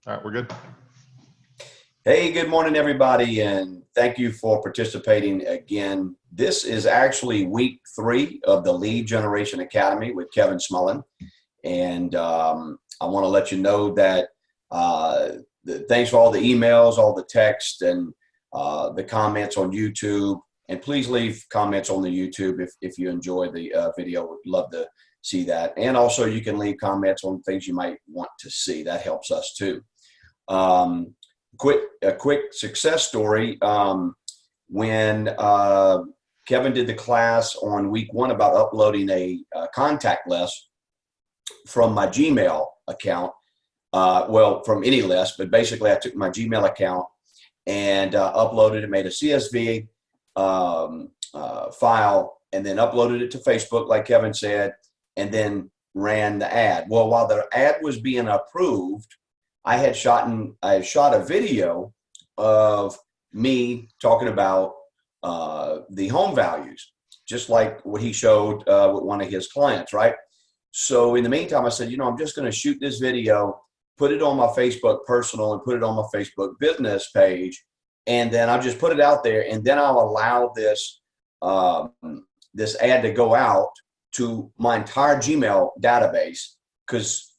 All right, we're good. Hey, good morning, everybody, and thank you for participating again. This is actually week 3 of the Lead Generation Academy with Kevin Smullin. And I want to let you know that thanks for all the emails, all the text, and the comments on YouTube. And please leave comments on the YouTube if you enjoy the video. Would love to see that. And also, you can leave comments on things you might want to see. That helps us too. A quick success story. When Kevin did the class on week 1 about uploading a contact list from my Gmail account, from any list, but basically I took my Gmail account and uploaded it, made a CSV file, and then uploaded it to Facebook, like Kevin said, and then ran the ad. Well, while the ad was being approved, I had shot a video of me talking about the home values, just like what he showed with one of his clients, right? So in the meantime, I said, I'm just going to shoot this video, put it on my Facebook personal and put it on my Facebook business page, and then I'll just put it out there, and then I'll allow this this ad to go out to my entire Gmail database, because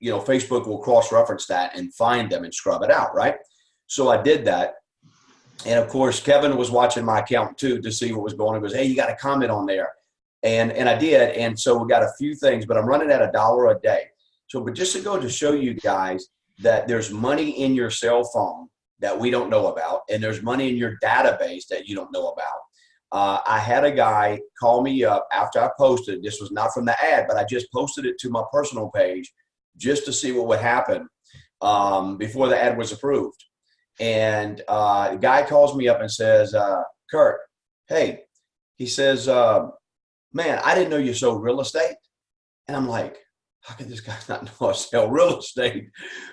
Facebook will cross-reference that and find them and scrub it out, right? So I did that. And of course, Kevin was watching my account too to see what was going on. He goes, hey, you got to comment on there. And I did. And so we got a few things, but I'm running at $1 a day. So, but just to go to show you guys that there's money in your cell phone that we don't know about, and there's money in your database that you don't know about. I had a guy call me up after I posted. This was not from the ad, but I just posted it to my personal page just to see what would happen before the ad was approved. And the guy calls me up and says, Kirk, hey, he says, man, I didn't know you sold real estate. And I'm like, how could this guy not know I sell real estate?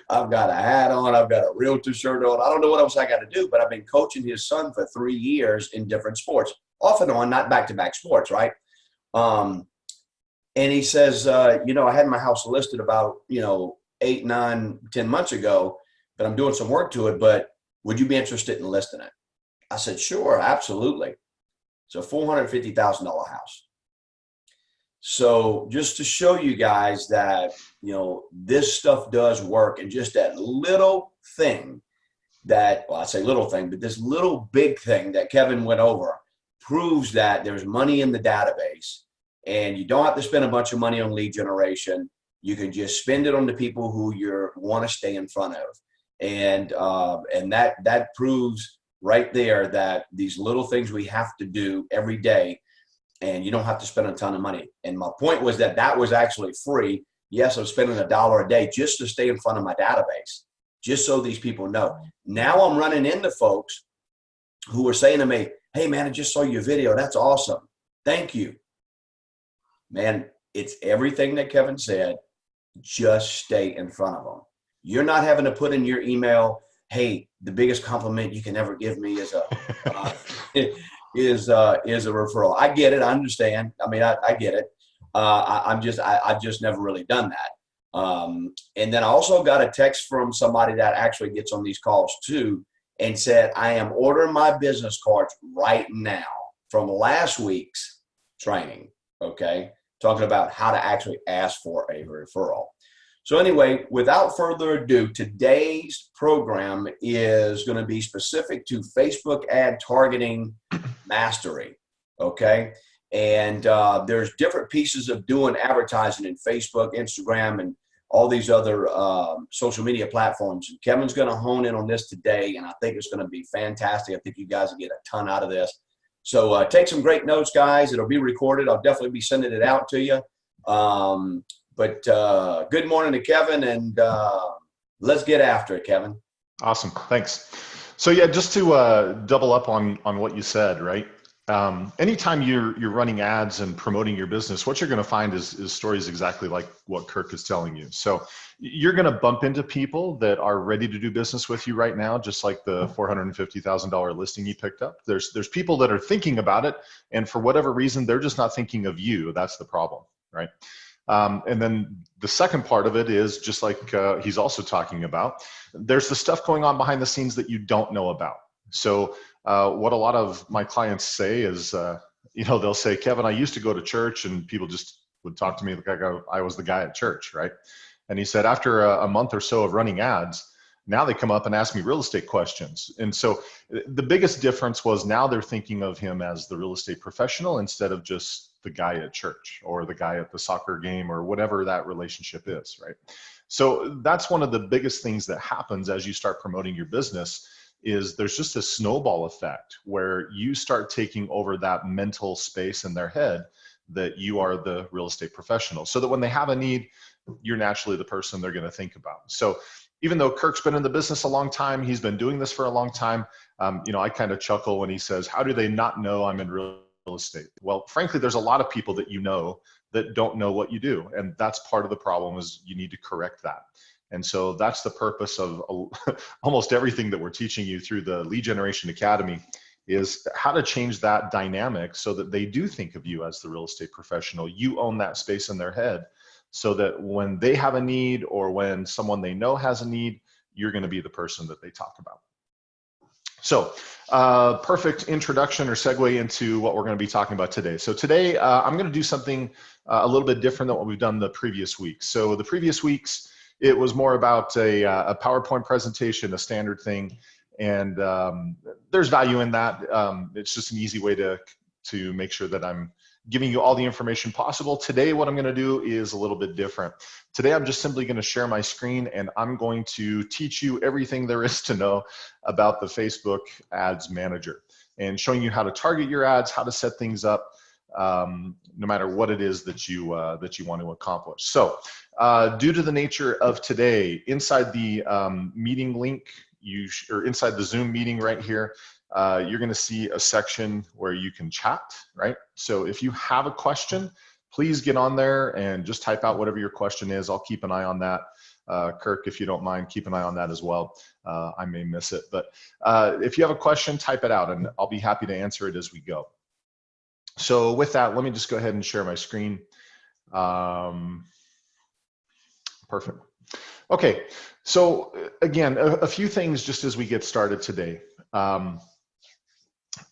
I've got a hat on. I've got a realtor shirt on. I don't know what else I got to do, but I've been coaching his son for 3 years in different sports, off and on, not back-to-back sports, right? And he says, I had my house listed about, 8, 9, 10 months ago, but I'm doing some work to it, but would you be interested in listing it? I said, sure, absolutely. It's a $450,000 house. So just to show you guys that, this stuff does work, and just that little thing I say little thing, but this little big thing that Kevin went over proves that there's money in the database. And you don't have to spend a bunch of money on lead generation. You can just spend it on the people who you want to stay in front of. And that proves right there that these little things we have to do every day, and you don't have to spend a ton of money. And my point was that was actually free. Yes, I'm spending $1 a day just to stay in front of my database, just so these people know. Now I'm running into folks who are saying to me, hey, man, I just saw your video. That's awesome. Thank you. Man, it's everything that Kevin said. Just stay in front of them. You're not having to put in your email, hey, the biggest compliment you can ever give me is a referral. I get it. I understand. I mean, I get it. I've just never really done that. And then I also got a text from somebody that actually gets on these calls too, and said, I am ordering my business cards right now from last week's training. Okay. Talking about how to actually ask for a referral. So anyway, without further ado, today's program is going to be specific to Facebook ad targeting mastery. Okay. And there's different pieces of doing advertising in Facebook, Instagram, and all these other social media platforms. And Kevin's going to hone in on this today, and I think it's going to be fantastic. I think you guys will get a ton out of this. So take some great notes, guys. It'll be recorded. I'll definitely be sending it out to you. But good morning to Kevin, and let's get after it, Kevin. Awesome. Thanks. So yeah, just to double up on what you said, right? Anytime you're running ads and promoting your business, what you're going to find is stories exactly like what Kirk is telling you. So you're going to bump into people that are ready to do business with you right now, just like the $450,000 listing you picked up. There's people that are thinking about it, and for whatever reason, they're just not thinking of you. That's the problem, right? And then the second part of it is just like he's also talking about, there's the stuff going on behind the scenes that you don't know about. So what a lot of my clients say is, they'll say, Kevin, I used to go to church and people just would talk to me like I was the guy at church, right? And he said, after a month or so of running ads, now they come up and ask me real estate questions. And so the biggest difference was now they're thinking of him as the real estate professional instead of just the guy at church or the guy at the soccer game or whatever that relationship is, right? So that's one of the biggest things that happens as you start promoting your business is there's just a snowball effect where you start taking over that mental space in their head that you are the real estate professional, so that when they have a need, you're naturally the person they're going to think about. So even though Kirk's been in the business a long time, he's been doing this for a long time, I kind of chuckle when he says, how do they not know I'm in real estate? Well, frankly, there's a lot of people that that don't know what you do. And that's part of the problem is you need to correct that. And so that's the purpose of almost everything that we're teaching you through the Lead Generation Academy is how to change that dynamic so that they do think of you as the real estate professional. You own that space in their head so that when they have a need or when someone they know has a need, you're going to be the person that they talk about. So perfect introduction or segue into what we're going to be talking about today. So today I'm going to do something a little bit different than what we've done the previous weeks. So the previous weeks, it was more about a PowerPoint presentation, a standard thing. And there's value in that. It's just an easy way to make sure that I'm giving you all the information possible. Today, what I'm going to do is a little bit different. Today, I'm just simply going to share my screen and I'm going to teach you everything there is to know about the Facebook Ads Manager and showing you how to target your ads, how to set things up, no matter what it is that you want to accomplish. So due to the nature of today, inside the meeting link, or inside the Zoom meeting right here, you're going to see a section where you can chat, right? So if you have a question, please get on there and just type out whatever your question is. I'll keep an eye on that. Kirk, if you don't mind, keep an eye on that as well. I may miss it, but if you have a question, type it out and I'll be happy to answer it as we go. So with that, let me just go ahead and share my screen. Perfect. Okay, so again, a few things just as we get started today.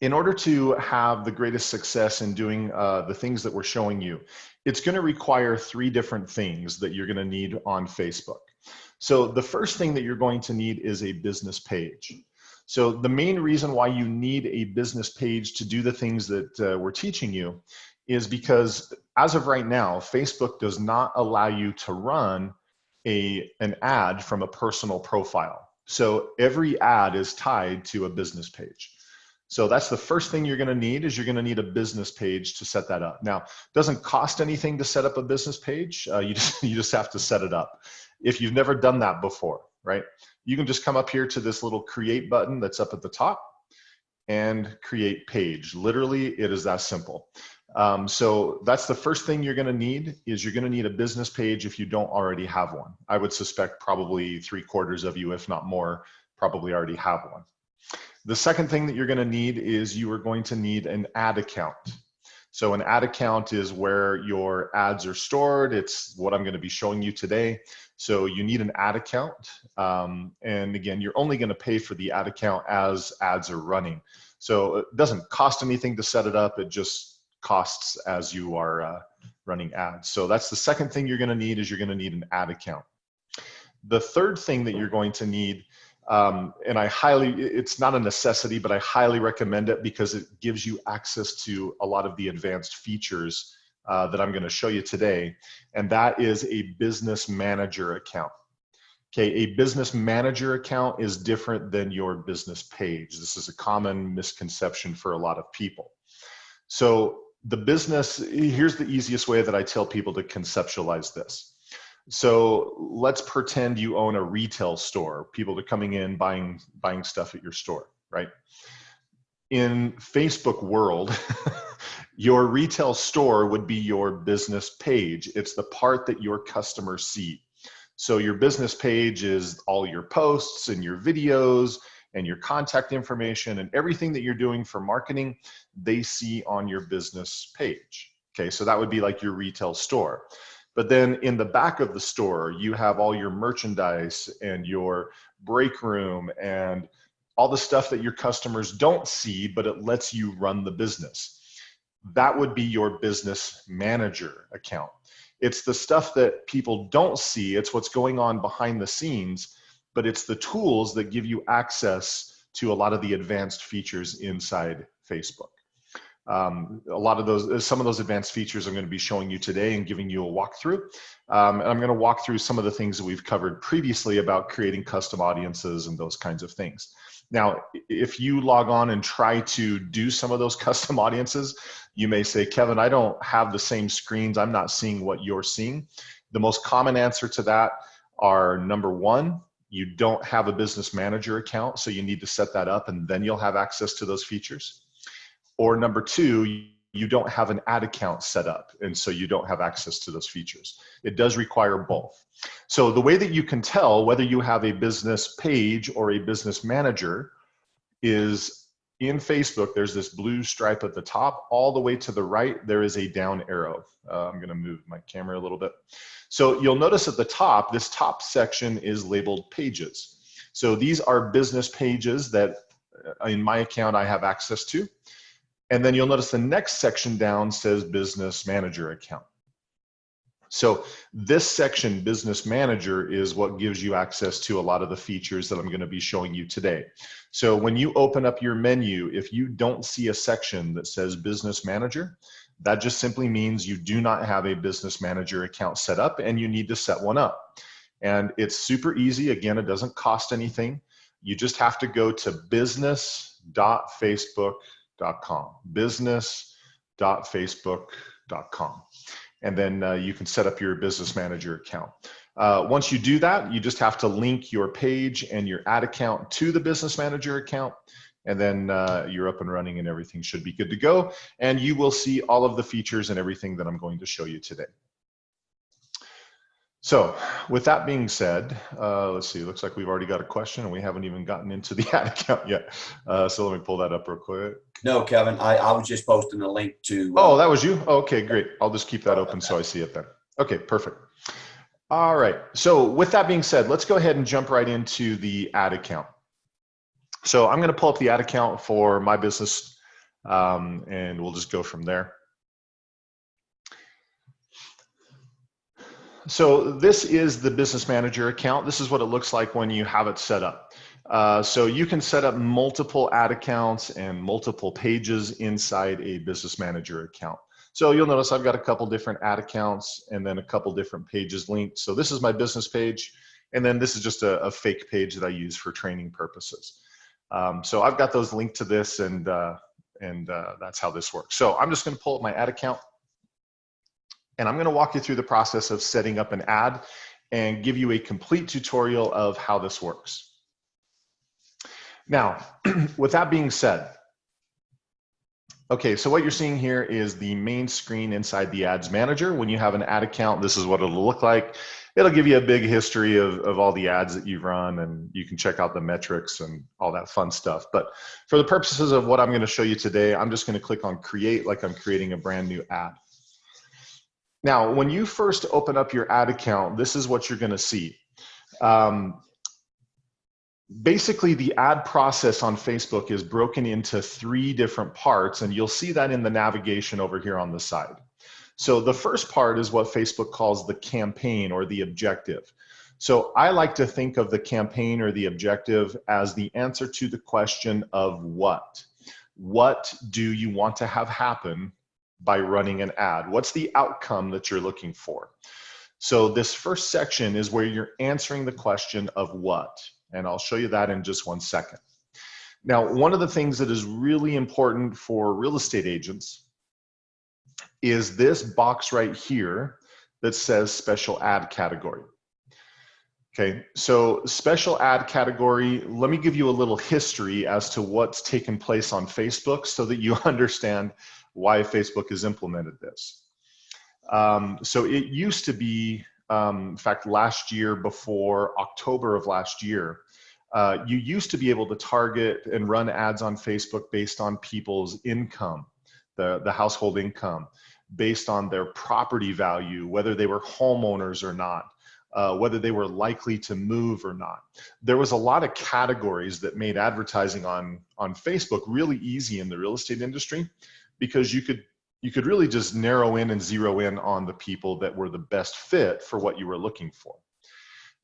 In order to have the greatest success in doing the things that we're showing you, it's going to require three different things that you're going to need on Facebook. So the first thing that you're going to need is a business page. So the main reason why you need a business page to do the things that we're teaching you is because as of right now, Facebook does not allow you to run an ad from a personal profile. So every ad is tied to a business page. So that's the first thing you're going to need is you're going to need a business page to set that up. Now, it doesn't cost anything to set up a business page. You just have to set it up. If you've never done that before, right? You can just come up here to this little create button that's up at the top and create page. Literally, it is that simple. So that's the first thing you're going to need is you're going to need a business page if you don't already have one. I would suspect probably 3/4 of you, if not more, probably already have one. The second thing that you're going to need is you are going to need an ad account. So an ad account is where your ads are stored. It's what I'm going to be showing you today. So you need an ad account. And again, you're only going to pay for the ad account as ads are running. So it doesn't cost anything to set it up. It just costs as you are running ads. So that's the second thing you're going to need is you're going to need an ad account. The third thing that you're going to need, and it's not a necessity, but I highly recommend it because it gives you access to a lot of the advanced features that I'm going to show you today. And that is a business manager account. Okay, a business manager account is different than your business page. This is a common misconception for a lot of people. So here's the easiest way that I tell people to conceptualize this. So let's pretend you own a retail store. People are coming in, buying stuff at your store, right? In Facebook world, your retail store would be your business page. It's the part that your customers see. So your business page is all your posts and your videos and your contact information and everything that you're doing for marketing, they see on your business page. Okay, so that would be like your retail store. But then in the back of the store, you have all your merchandise and your break room and all the stuff that your customers don't see, but it lets you run the business. That would be your business manager account. It's the stuff that people don't see. It's what's going on behind the scenes, but it's the tools that give you access to a lot of the advanced features inside Facebook. Some of those advanced features I'm going to be showing you today and giving you a walkthrough. And I'm going to walk through some of the things that we've covered previously about creating custom audiences and those kinds of things. Now, if you log on and try to do some of those custom audiences, you may say, Kevin, I don't have the same screens. I'm not seeing what you're seeing. The most common answer to that are, number one, you don't have a business manager account, so you need to set that up and then you'll have access to those features. Or number two, you don't have an ad account set up, and so you don't have access to those features. It does require both. So the way that you can tell whether you have a business page or a business manager is in Facebook, there's this blue stripe at the top. All the way to the right, there is a down arrow. I'm going to move my camera a little bit. So you'll notice at the top, this top section is labeled pages. So these are business pages that in my account I have access to. And then you'll notice the next section down says business manager account. So this section, business manager, is what gives you access to a lot of the features that I'm going to be showing you today. So when you open up your menu, if you don't see a section that says business manager, that just simply means you do not have a business manager account set up and you need to set one up. And it's super easy. Again, it doesn't cost anything. You just have to go to business.facebook.com, business.facebook.com. And then you can set up your business manager account. Once you do that, you just have to link your page and your ad account to the business manager account. And then you're up and running and everything should be good to go. And you will see all of the features and everything that I'm going to show you today. So with that being said, let's see, it looks like we've already got a question and we haven't even gotten into the ad account yet. So let me pull that up real quick. No, Kevin, I was just posting a link to. Oh, that was you? Okay, great. I'll just keep that open so I see it then. Okay, perfect. All right. So with that being said, let's go ahead and jump right into the ad account. So I'm going to pull up the ad account for my business and we'll just go from there. So this is the business manager account. This is what it looks like when you have it set up. So you can set up multiple ad accounts and multiple pages inside a business manager account. So you'll notice I've got a couple different ad accounts and then a couple different pages linked. So this is my business page. And then this is just a fake page that I use for training purposes. So I've got those linked to this and that's how this works. So I'm just going to pull up my ad account. And I'm going to walk you through the process of setting up an ad and give you a complete tutorial of how this works. Now, with that being said, okay, so what you're seeing here is the main screen inside the Ads Manager. When you have an ad account, this is what it'll look like. It'll give you a big history of all the ads that you've run, and you can check out the metrics and all that fun stuff. But for the purposes of what I'm going to show you today, I'm just going to click on Create like I'm creating a brand new ad. Now, when you first open up your ad account, this is what you're going to see. Basically, the ad process on Facebook is broken into 3 different parts, and you'll see that in the navigation over here on the side. So the first part is what Facebook calls the campaign or the objective. So I like to think of the campaign or the objective as the answer to the question of what. What do you want to have happen by running an ad? What's the outcome that you're looking for? So this first section is where you're answering the question of what, and I'll show you that in just one second. Now, one of the things that is really important for real estate agents is this box right here that says special ad category. Okay, so special ad category, let me give you a little history as to what's taken place on Facebook so that you understand why Facebook has implemented this. So it used to be, in fact, last year, before October of last year, you used to be able to target and run ads on Facebook based on people's income, the household income. based on their property value, whether they were homeowners or not, whether they were likely to move or not. There was a lot of categories that made advertising on Facebook really easy in the real estate industry, because you could really just narrow in and zero in on the people that were the best fit for what you were looking for.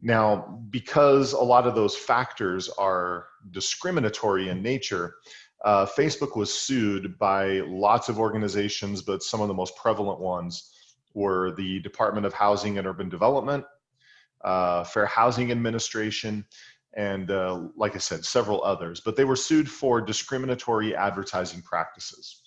Now, because a lot of those factors are discriminatory in nature, Facebook was sued by lots of organizations, but some of the most prevalent ones were the Department of Housing and Urban Development, Fair Housing Administration, and like I said, several others. But they were sued for discriminatory advertising practices.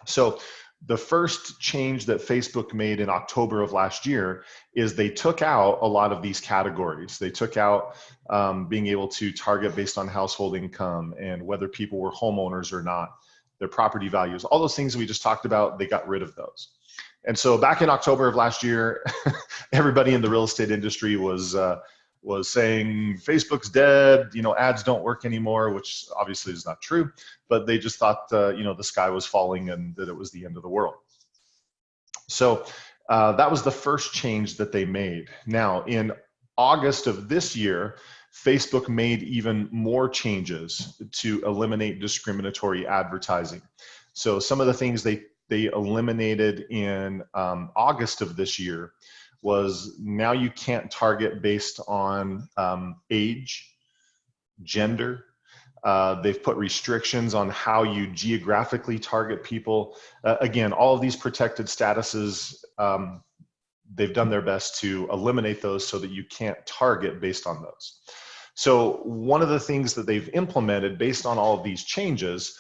So the first change that Facebook made in October of last year is they took out a lot of these categories. They took out being able to target based on household income and whether people were homeowners or not, their property values, all those things we just talked about, they got rid of those. And so back in October of last year, everybody in the real estate industry was saying Facebook's dead, ads don't work anymore, which obviously is not true, but they just thought, the sky was falling and that it was the end of the world. So that was the first change that they made. Now, in August of this year, Facebook made even more changes to eliminate discriminatory advertising. So some of the things they eliminated in August of this year was now you can't target based on age, gender. They've put restrictions on how you geographically target people. Again, all of these protected statuses, they've done their best to eliminate those so that you can't target based on those. So one of the things that they've implemented based on all of these changes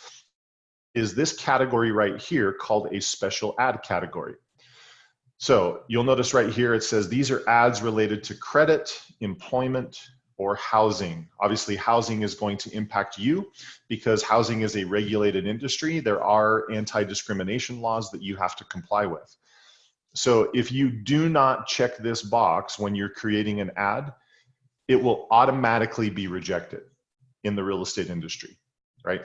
is this category right here called a special ad category. So you'll notice right here, it says these are ads related to credit, employment, or housing. Obviously, housing is going to impact you because housing is a regulated industry. There are anti-discrimination laws that you have to comply with. So if you do not check this box when you're creating an ad, it will automatically be rejected in the real estate industry, right?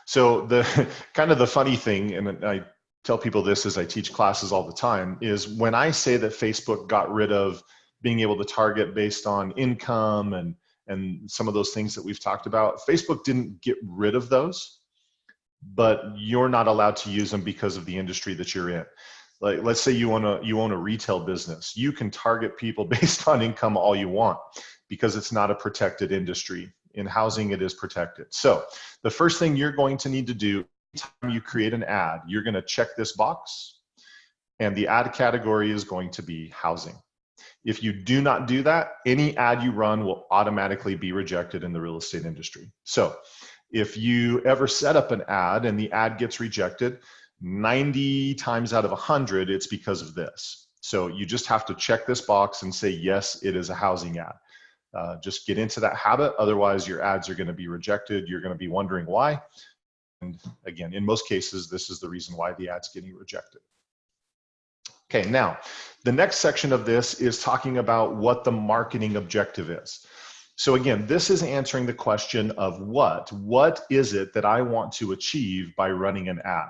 So the kind of the funny thing, and I tell people this as I teach classes all the time, is when I say that Facebook got rid of being able to target based on income and some of those things that we've talked about, Facebook didn't get rid of those, but you're not allowed to use them because of the industry that you're in. Like, let's say you own a retail business. You can target people based on income all you want because it's not a protected industry. In housing, it is protected. So the first thing you're going to need to do anytime you create an ad, you're going to check this box, and the ad category is going to be housing. If you do not do that, any ad you run will automatically be rejected in the real estate industry. So if you ever set up an ad and the ad gets rejected, 90 times out of 100, it's because of this. So you just have to check this box and say, yes, it is a housing ad. Just get into that habit. Otherwise, your ads are going to be rejected. You're going to be wondering why. And again, in most cases, this is the reason why the ad's getting rejected. Okay, now, the next section of this is talking about what the marketing objective is. So again, this is answering the question of what is it that I want to achieve by running an ad?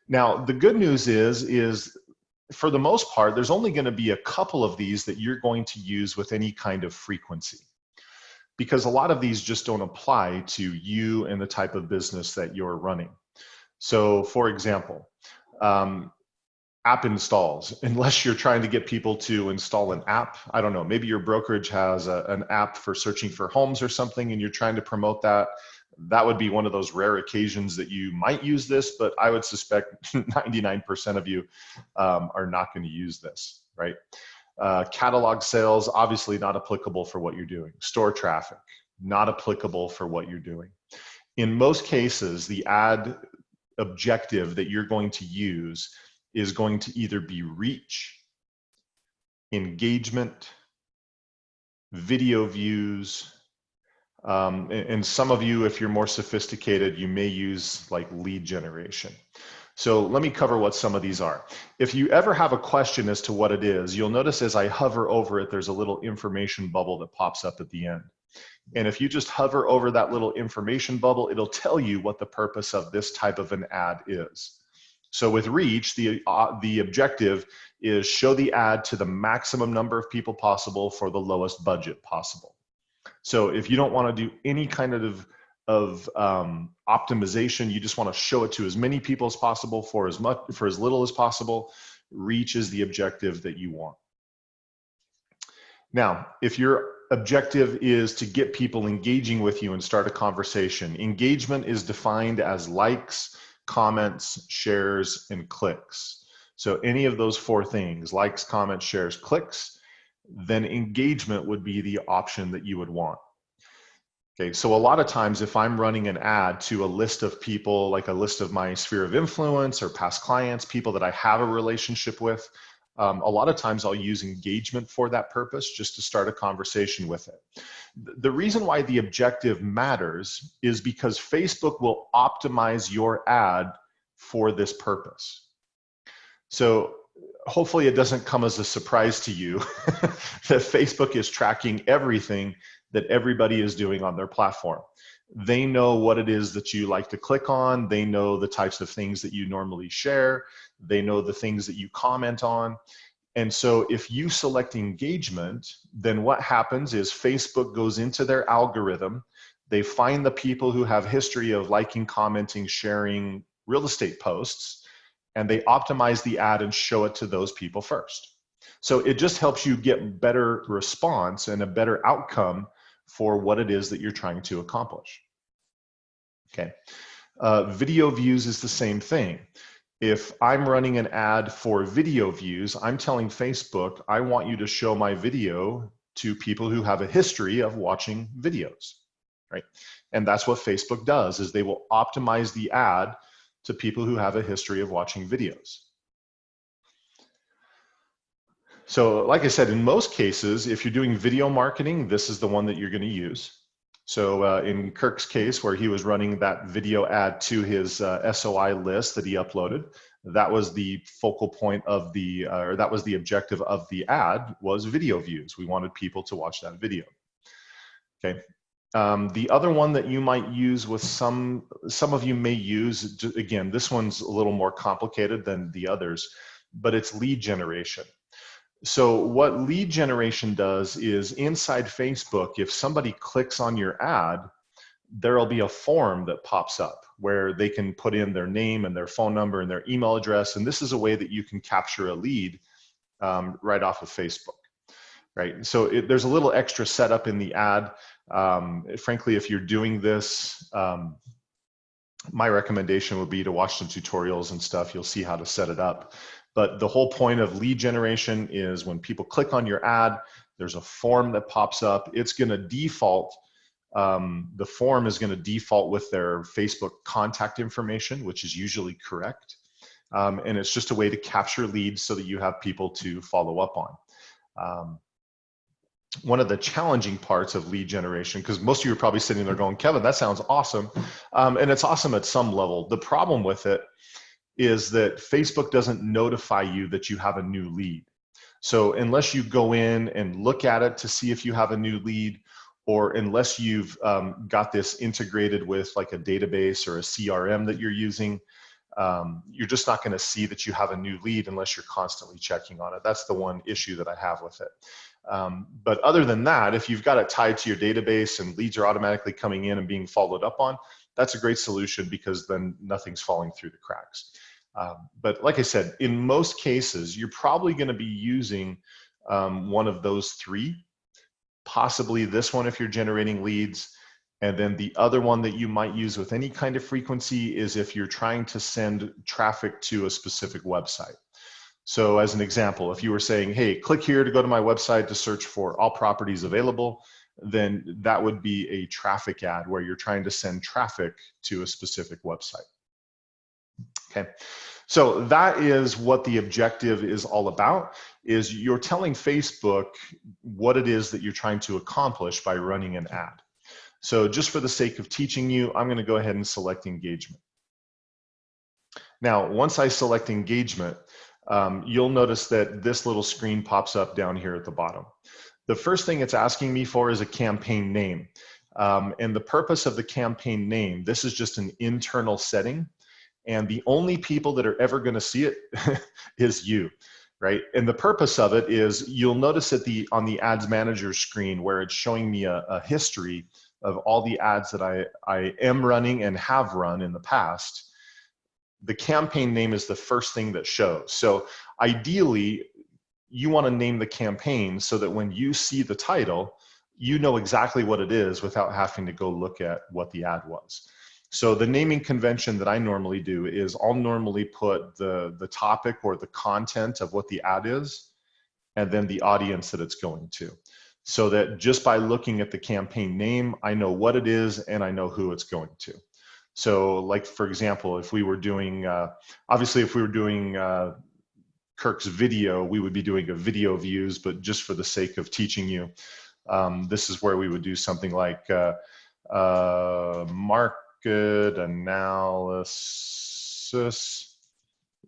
Now, the good news is for the most part, there's only going to be a couple of these that you're going to use with any kind of frequency, because a lot of these just don't apply to you and the type of business that you're running. So for example, app installs, unless you're trying to get people to install an app. I don't know, maybe your brokerage has an app for searching for homes or something and you're trying to promote that. That would be one of those rare occasions that you might use this, but I would suspect 99% of you are not going to use this, right? Catalog sales, obviously not applicable for what you're doing. Store traffic, not applicable for what you're doing. In most cases, the ad objective that you're going to use is going to either be reach, engagement, video views, and some of you, if you're more sophisticated, you may use like lead generation. So let me cover what some of these are. If you ever have a question as to what it is, you'll notice as I hover over it, there's a little information bubble that pops up at the end. And if you just hover over that little information bubble, it'll tell you what the purpose of this type of an ad is. So with reach, the objective is show the ad to the maximum number of people possible for the lowest budget possible. So if you don't want to do any kind of optimization, you just want to show it to as many people as possible for as little as possible, reach is the objective that you want. Now, if your objective is to get people engaging with you and start a conversation, engagement is defined as likes, comments, shares, and clicks. So any of those four things, likes, comments, shares, clicks, then engagement would be the option that you would want. Okay, so a lot of times if I'm running an ad to a list of people, like a list of my sphere of influence or past clients, people that I have a relationship with, a lot of times I'll use engagement for that purpose, just to start a conversation with it. The reason why the objective matters is because Facebook will optimize your ad for this purpose. So hopefully it doesn't come as a surprise to you that Facebook is tracking everything that everybody is doing on their platform. They know what it is that you like to click on. They know the types of things that you normally share. They know the things that you comment on. And so if you select engagement, then what happens is Facebook goes into their algorithm. They find the people who have history of liking, commenting, sharing real estate posts, and they optimize the ad and show it to those people first. So it just helps you get better response and a better outcome for what it is that you're trying to accomplish. Okay, video views is the same thing. If I'm running an ad for video views, I'm telling Facebook, I want you to show my video to people who have a history of watching videos, right? And that's what Facebook does, is they will optimize the ad to people who have a history of watching videos. So like I said, in most cases, if you're doing video marketing, this is the one that you're going to use. So in Kirk's case, where he was running that video ad to his SOI list that he uploaded, that was the focal point of the, or that was the objective of the ad, was video views. We wanted people to watch that video. Okay. The other one that you might use with some of you may use, again, this one's a little more complicated than the others, but it's lead generation. So what lead generation does is inside Facebook, if somebody clicks on your ad, there'll be a form that pops up where they can put in their name and their phone number and their email address. And this is a way that you can capture a lead right off of Facebook, right? So there's a little extra setup in the ad. Frankly, if you're doing this, my recommendation would be to watch some tutorials and stuff. You'll see how to set it up. But the whole point of lead generation is when people click on your ad, there's a form that pops up. It's going to default, the form is going to default with their Facebook contact information, which is usually correct. And it's just a way to capture leads so that you have people to follow up on. One of the challenging parts of lead generation, because most of you are probably sitting there going, Kevin, that sounds awesome. And it's awesome at some level. The problem with it is that Facebook doesn't notify you that you have a new lead. So unless you go in and look at it to see if you have a new lead, or unless you've got this integrated with like a database or a CRM that you're using, you're just not going to see that you have a new lead unless you're constantly checking on it. That's the one issue that I have with it. But other than that, if you've got it tied to your database and leads are automatically coming in and being followed up on, that's a great solution, because then nothing's falling through the cracks. But like I said, in most cases, you're probably going to be using one of those three, possibly this one if you're generating leads. And then the other one that you might use with any kind of frequency is if you're trying to send traffic to a specific website. So as an example, if you were saying, hey, click here to go to my website to search for all properties available, then that would be a traffic ad where you're trying to send traffic to a specific website. Okay, so that is what the objective is all about, is you're telling Facebook what it is that you're trying to accomplish by running an ad. So just for the sake of teaching you, I'm going to go ahead and select engagement. Now, once I select engagement, you'll notice that this little screen pops up down here at the bottom. The first thing it's asking me for is a campaign name. And the purpose of the campaign name, this is just an internal setting. And the only people that are ever going to see it is you, right? And the purpose of it is you'll notice at on the ads manager screen where it's showing me a history of all the ads that I am running and have run in the past. The campaign name is the first thing that shows. So ideally, you want to name the campaign so that when you see the title, you know exactly what it is without having to go look at what the ad was. So the naming convention that I normally do is I'll normally put the topic or the content of what the ad is, and then the audience that it's going to. So that just by looking at the campaign name, I know what it is and I know who it's going to. So like, for example, if we were doing, obviously if we were doing Kirk's video, we would be doing a video views, but just for the sake of teaching you, this is where we would do something like market analysis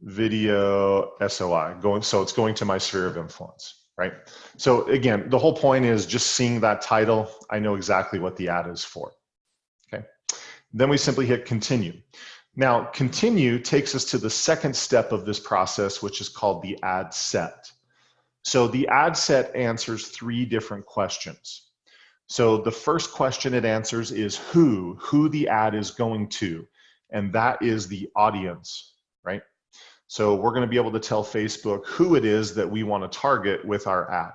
video SOI going. So it's going to my sphere of influence, right? So again, the whole point is just seeing that title, I know exactly what the ad is for. Okay. Then we simply hit continue. Now, continue takes us to the second step of this process, which is called the ad set. So the ad set answers 3 different questions. So the first question it answers is who the ad is going to, and that is the audience, right? So we're going to be able to tell Facebook who it is that we want to target with our ad.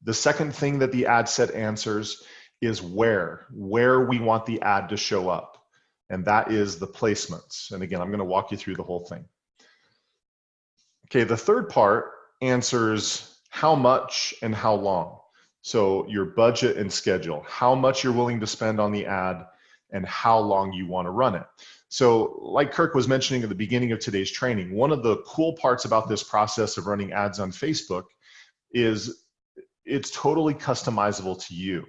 The second thing that the ad set answers is where we want the ad to show up. And that is the placements. And again, I'm going to walk you through the whole thing. Okay, the third part answers how much and how long. So your budget and schedule, how much you're willing to spend on the ad and how long you want to run it. So like Kirk was mentioning at the beginning of today's training, one of the cool parts about this process of running ads on Facebook is it's totally customizable to you,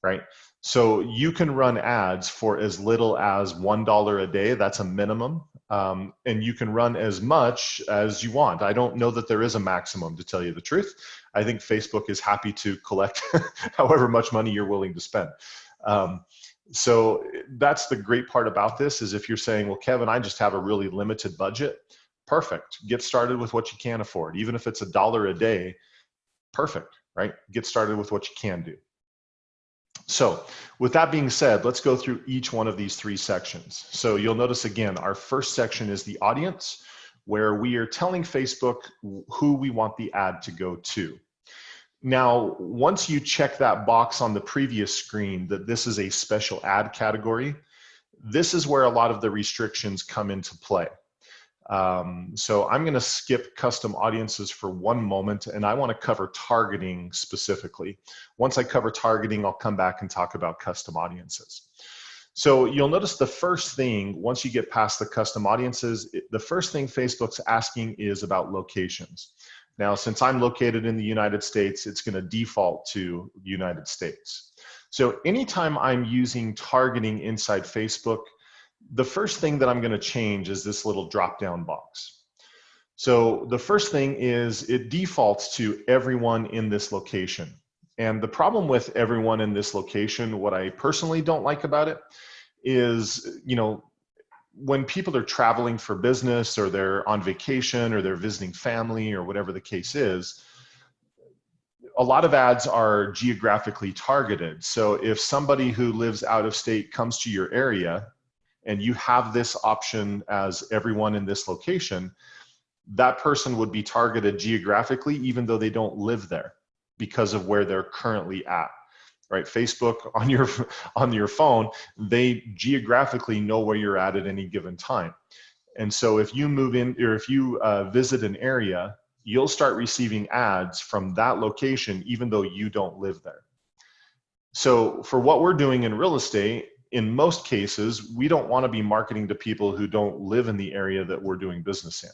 right? So you can run ads for as little as $1 a day. That's a minimum. And you can run as much as you want. I don't know that there is a maximum, to tell you the truth. I think Facebook is happy to collect however much money you're willing to spend. So that's the great part about this is if you're saying, well, Kevin, I just have a really limited budget, perfect. Get started with what you can afford. Even if it's $1 a day, perfect, right? Get started with what you can do. So with that being said, let's go through each one of these 3 sections. So you'll notice again, our first section is the audience, where we are telling Facebook who we want the ad to go to. Now, once you check that box on the previous screen that this is a special ad category, this is where a lot of the restrictions come into play. So I'm going to skip custom audiences for one moment, and I want to cover targeting specifically. Once I cover targeting, I'll come back and talk about custom audiences. So you'll notice the first thing, once you get past the custom audiences, the first thing Facebook's asking is about locations. Now, since I'm located in the United States, it's going to default to United States. So anytime I'm using targeting inside Facebook, the first thing that I'm going to change is this little drop-down box. So the first thing is it defaults to everyone in this location. And the problem with everyone in this location, what I personally don't like about it is, you know, when people are traveling for business or they're on vacation or they're visiting family or whatever the case is, a lot of ads are geographically targeted. So if somebody who lives out of state comes to your area, and you have this option as everyone in this location, that person would be targeted geographically even though they don't live there because of where they're currently at, right? Facebook on your phone, they geographically know where you're at any given time. And so if you move in or if you visit an area, you'll start receiving ads from that location even though you don't live there. So for what we're doing in real estate, in most cases, we don't want to be marketing to people who don't live in the area that we're doing business in,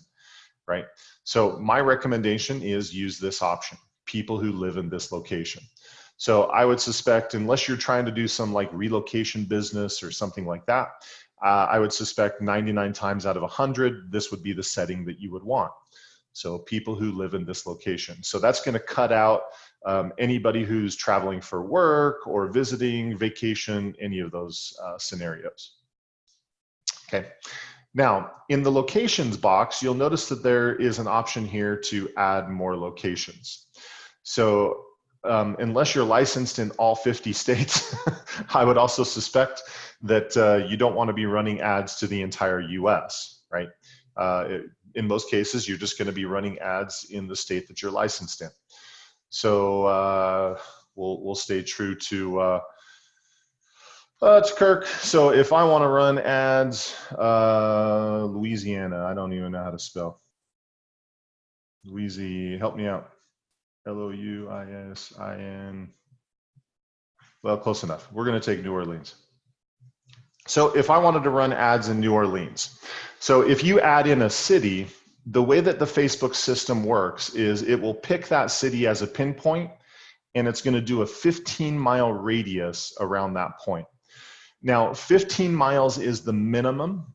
right? So my recommendation is use this option, people who live in this location. So I would suspect, unless you're trying to do some like relocation business or something like that, I would suspect 99 times out of 100, this would be the setting that you would want. So people who live in this location. So that's going to cut out anybody who's traveling for work or visiting, vacation, any of those scenarios. Okay. Now, in the locations box, you'll notice that there is an option here to add more locations. So unless you're licensed in all 50 states, I would also suspect that you don't want to be running ads to the entire US, right? In most cases, you're just going to be running ads in the state that you're licensed in. So we'll stay true to Kirk. So if I want to run ads, Louisiana, I don't even know how to spell. Louisiana, help me out. Louisin. Well, close enough. We're going to take New Orleans. So if I wanted to run ads in New Orleans, so if you add in a city, the way that the Facebook system works is it will pick that city as a pinpoint, and it's going to do a 15-mile radius around that point. Now, 15 miles is the minimum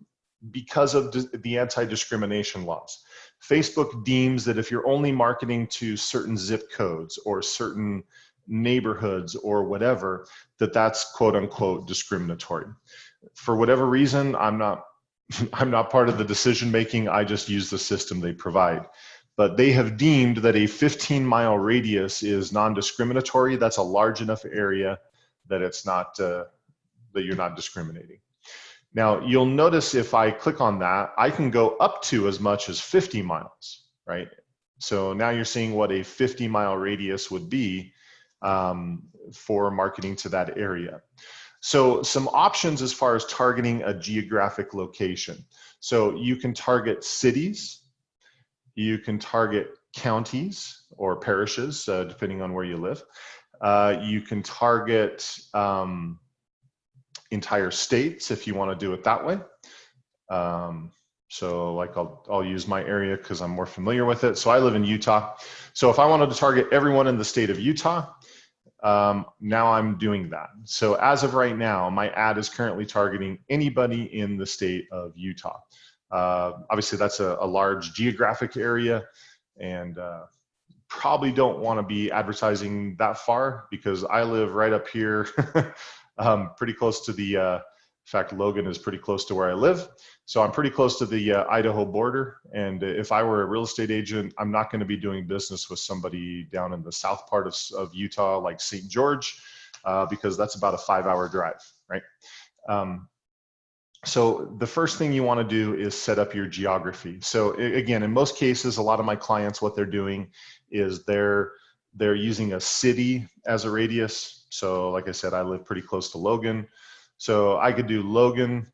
because of the anti-discrimination laws. Facebook deems that if you're only marketing to certain zip codes or certain neighborhoods or whatever, that's quote unquote discriminatory. For whatever reason, I'm not part of the decision making. I just use the system they provide. But they have deemed that a 15-mile radius is non-discriminatory. That's a large enough area that it's not that you're not discriminating. Now, you'll notice if I click on that, I can go up to as much as 50 miles, right? So now you're seeing what a 50-mile radius would be for marketing to that area. So some options as far as targeting a geographic location. So you can target cities, you can target counties or parishes, depending on where you live. You can target entire states if you want to do it that way. So like I'll use my area because I'm more familiar with it. So I live in Utah. So if I wanted to target everyone in the state of Utah, now I'm doing that. So as of right now, my ad is currently targeting anybody in the state of Utah. Obviously that's a large geographic area, and probably don't want to be advertising that far because I live right up here, pretty close to the, in fact, Logan is pretty close to where I live. So I'm pretty close to the Idaho border. And if I were a real estate agent, I'm not going to be doing business with somebody down in the south part of Utah, like St. George, because that's about a 5-hour drive, right? So the first thing you want to do is set up your geography. So again, in most cases, a lot of my clients, what they're doing is they're using a city as a radius. So like I said, I live pretty close to Logan. So I could do Logan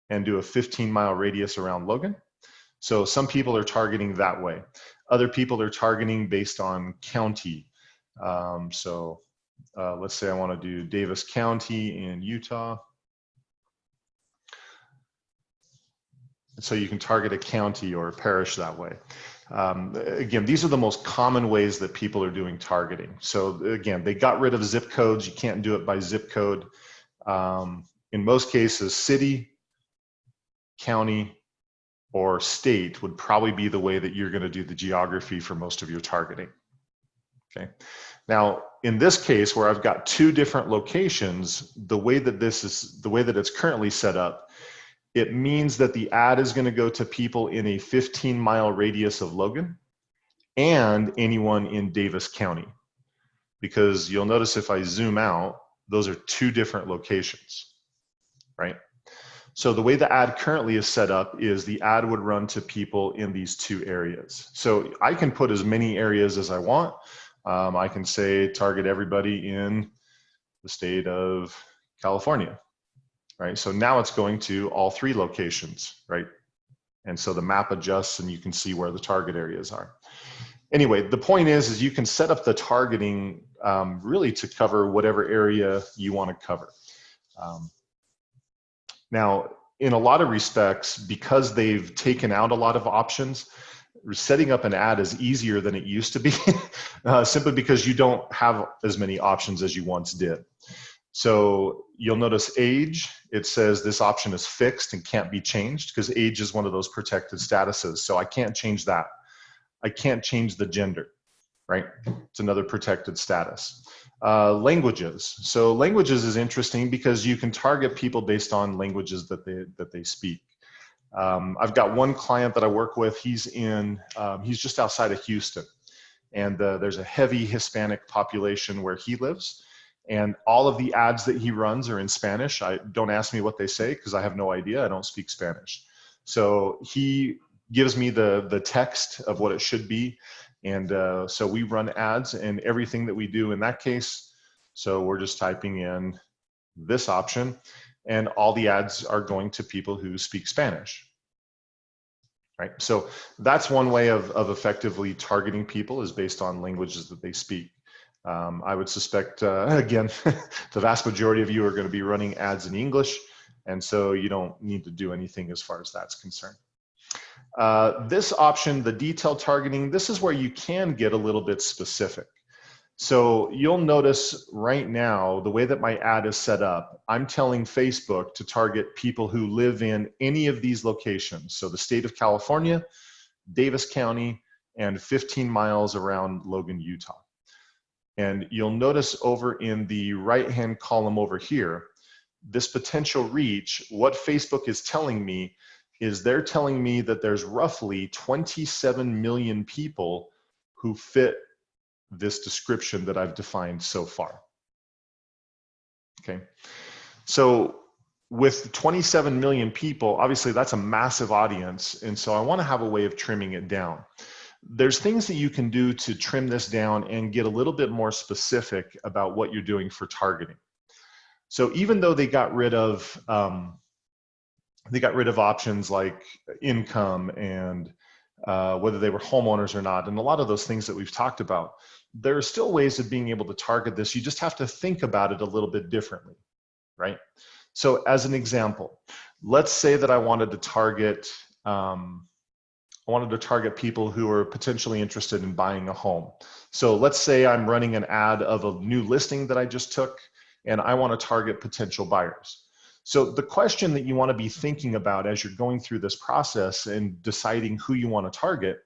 and do a 15-mile radius around Logan. So some people are targeting that way. Other people are targeting based on county. Let's say I want to do Davis County in Utah. So you can target a county or a parish that way. Again, these are the most common ways that people are doing targeting. So again, they got rid of zip codes. You can't do it by zip code. In most cases, city, county, or state would probably be the way that you're going to do the geography for most of your targeting. Okay. Now, in this case, where I've got 2 different locations, the way that it's currently set up, it means that the ad is going to go to people in a 15-mile radius of Logan and anyone in Davis County. Because you'll notice if I zoom out, those are 2 different locations, right? So the way the ad currently is set up is the ad would run to people in these 2 areas. So I can put as many areas as I want. I can say target everybody in the state of California. Right, so now it's going to all 3 locations, right? And so the map adjusts and you can see where the target areas are. Anyway, the point is you can set up the targeting really to cover whatever area you want to cover. Now, in a lot of respects, because they've taken out a lot of options, setting up an ad is easier than it used to be, simply because you don't have as many options as you once did. So you'll notice age, it says this option is fixed and can't be changed because age is one of those protected statuses. So I can't change that. I can't change the gender, right? It's another protected status. Languages. So languages is interesting because you can target people based on languages that they speak. I've got one client that I work with. He's just outside of Houston, and there's a heavy Hispanic population where he lives. And all of the ads that he runs are in Spanish. Don't ask me what they say because I have no idea. I don't speak Spanish. So he gives me the text of what it should be. And so we run ads and everything that we do in that case. So we're just typing in this option and all the ads are going to people who speak Spanish. Right? So that's one way of effectively targeting people, is based on languages that they speak. I would suspect, again, the vast majority of you are going to be running ads in English, and so you don't need to do anything as far as that's concerned. This option, the detailed targeting, this is where you can get a little bit specific. So you'll notice right now, the way that my ad is set up, I'm telling Facebook to target people who live in any of these locations. So the state of California, Davis County, and 15 miles around Logan, Utah. And you'll notice over in the right-hand column over here, this potential reach, what Facebook is telling me is they're telling me that there's roughly 27 million people who fit this description that I've defined so far. Okay, so with 27 million people, obviously that's a massive audience, and so I want to have a way of trimming it down. There's things that you can do to trim this down and get a little bit more specific about what you're doing for targeting. So even though they got rid of options like income and whether they were homeowners or not, and a lot of those things that we've talked about, there are still ways of being able to target this. You just have to think about it a little bit differently, right? So as an example, let's say that I wanted to target people who are potentially interested in buying a home. So let's say I'm running an ad of a new listing that I just took, and I want to target potential buyers. So the question that you want to be thinking about as you're going through this process and deciding who you want to target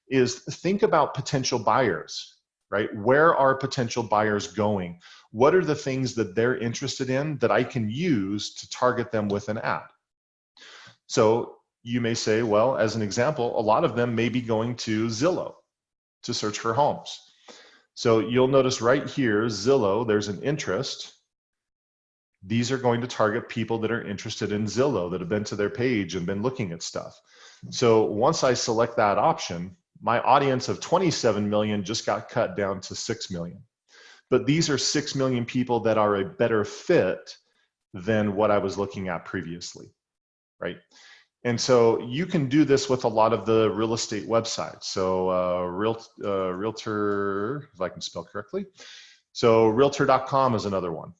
is think about potential buyers, right? Where are potential buyers going? What are the things that they're interested in that I can use to target them with an ad? So you may say, well, as an example, a lot of them may be going to Zillow to search for homes. So you'll notice right here, Zillow, there's an interest. These are going to target people that are interested in Zillow, that have been to their page and been looking at stuff. So once I select that option, my audience of 27 million just got cut down to 6 million. But these are 6 million people that are a better fit than what I was looking at previously, right? And so you can do this with a lot of the real estate websites. So Realtor, if I can spell correctly. So Realtor.com is another one,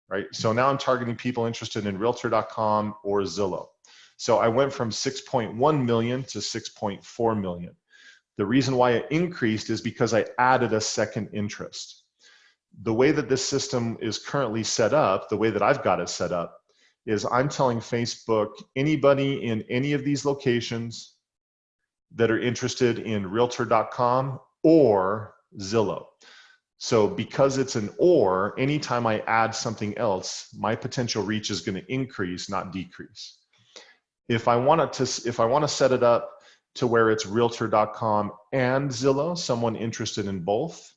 right? So now I'm targeting people interested in Realtor.com or Zillow. So I went from 6.1 million to 6.4 million. The reason why it increased is because I added a second interest. The way that this system is currently set up, the way that I've got it set up, is I'm telling Facebook, anybody in any of these locations that are interested in Realtor.com or Zillow. So because it's an or, anytime I add something else, my potential reach is going to increase, not decrease. If I want to set it up to where it's Realtor.com and Zillow, someone interested in both,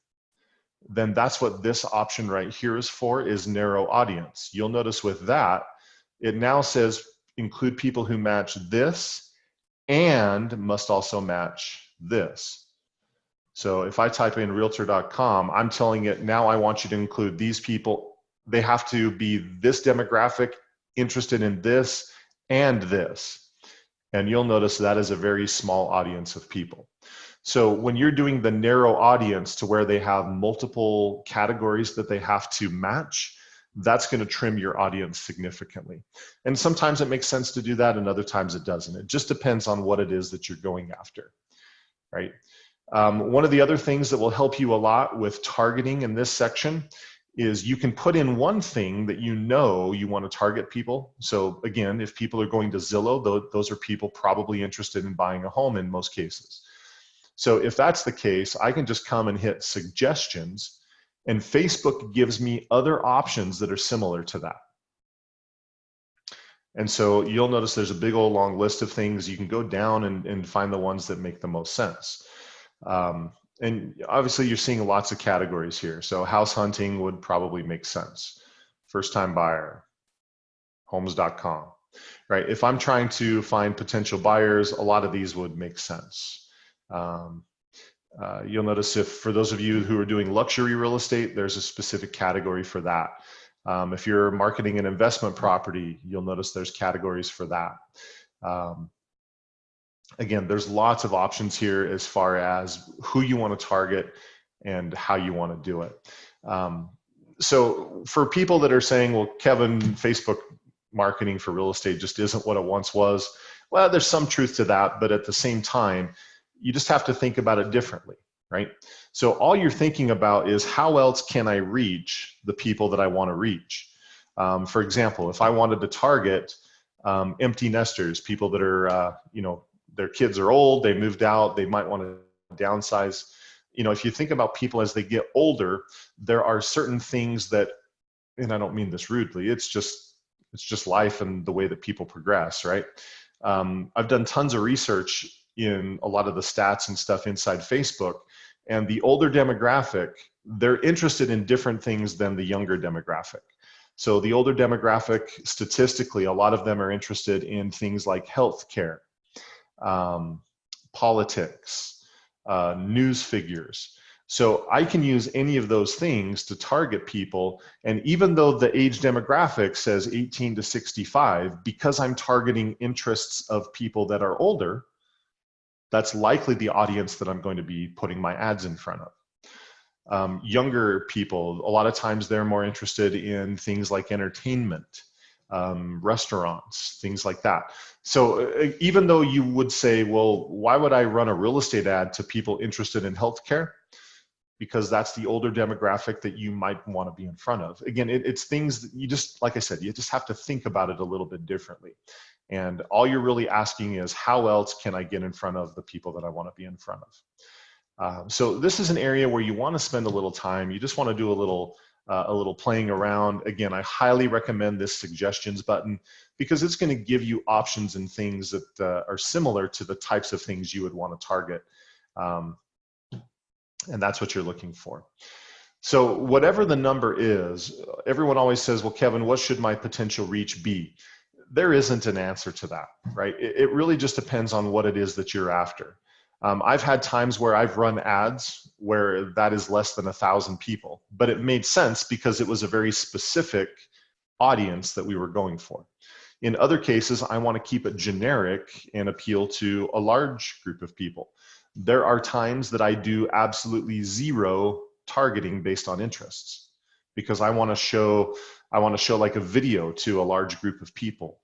then that's what this option right here is for, is narrow audience. You'll notice with that, it now says include people who match this and must also match this. So if I type in Realtor.com, I'm telling it now I want you to include these people. They have to be this demographic, interested in this and this. And you'll notice that is a very small audience of people. So when you're doing the narrow audience to where they have multiple categories that they have to match, that's going to trim your audience significantly. And sometimes it makes sense to do that, and other times it doesn't. It just depends on what it is that you're going after, right? One of the other things that will help you a lot with targeting in this section is you can put in one thing that you know you want to target people. So again, if people are going to Zillow, those are people probably interested in buying a home in most cases. So if that's the case, I can just come and hit suggestions, and Facebook gives me other options that are similar to that. And so you'll notice there's a big old long list of things. You can go down and find the ones that make the most sense. And obviously you're seeing lots of categories here. So house hunting would probably make sense. First time buyer, homes.com, right? If I'm trying to find potential buyers, a lot of these would make sense. You'll notice if, for those of you who are doing luxury real estate, there's a specific category for that. If you're marketing an investment property, you'll notice there's categories for that. Again, there's lots of options here as far as who you want to target and how you want to do it. So for people that are saying, well, Kevin, Facebook marketing for real estate just isn't what it once was. Well, there's some truth to that, but at the same time, you just have to think about it differently, right? So all you're thinking about is how else can I reach the people that I want to reach? For example, if I wanted to target empty nesters, people that are, their kids are old, they moved out, they might want to downsize. If you think about people as they get older, there are certain things that, and I don't mean this rudely, it's just life and the way that people progress, right? I've done tons of research in a lot of the stats and stuff inside Facebook, and the older demographic, they're interested in different things than the younger demographic. So the older demographic, statistically, a lot of them are interested in things like healthcare, politics, news figures. So I can use any of those things to target people. And even though the age demographic says 18 to 65, because I'm targeting interests of people that are older, that's likely the audience that I'm going to be putting my ads in front of. Younger people, a lot of times they're more interested in things like entertainment, restaurants, things like that. So even though you would say, well, why would I run a real estate ad to people interested in healthcare? Because that's the older demographic that you might want to be in front of. Again, it's things that you just, like I said, you just have to think about it a little bit differently. And all you're really asking is, how else can I get in front of the people that I want to be in front of? So this is an area where you want to spend a little time. You just want to do a little playing around. Again, I highly recommend this suggestions button because it's going to give you options and things that are similar to the types of things you would want to target. And that's what you're looking for. So whatever the number is, everyone always says, well, Kevin, what should my potential reach be? There isn't an answer to that, right? It really just depends on what it is that you're after. I've had times where I've run ads where that is less than 1,000 people, but it made sense because it was a very specific audience that we were going for. In other cases, I want to keep it generic and appeal to a large group of people. There are times that I do absolutely zero targeting based on interests because I want to show like a video to a large group of people.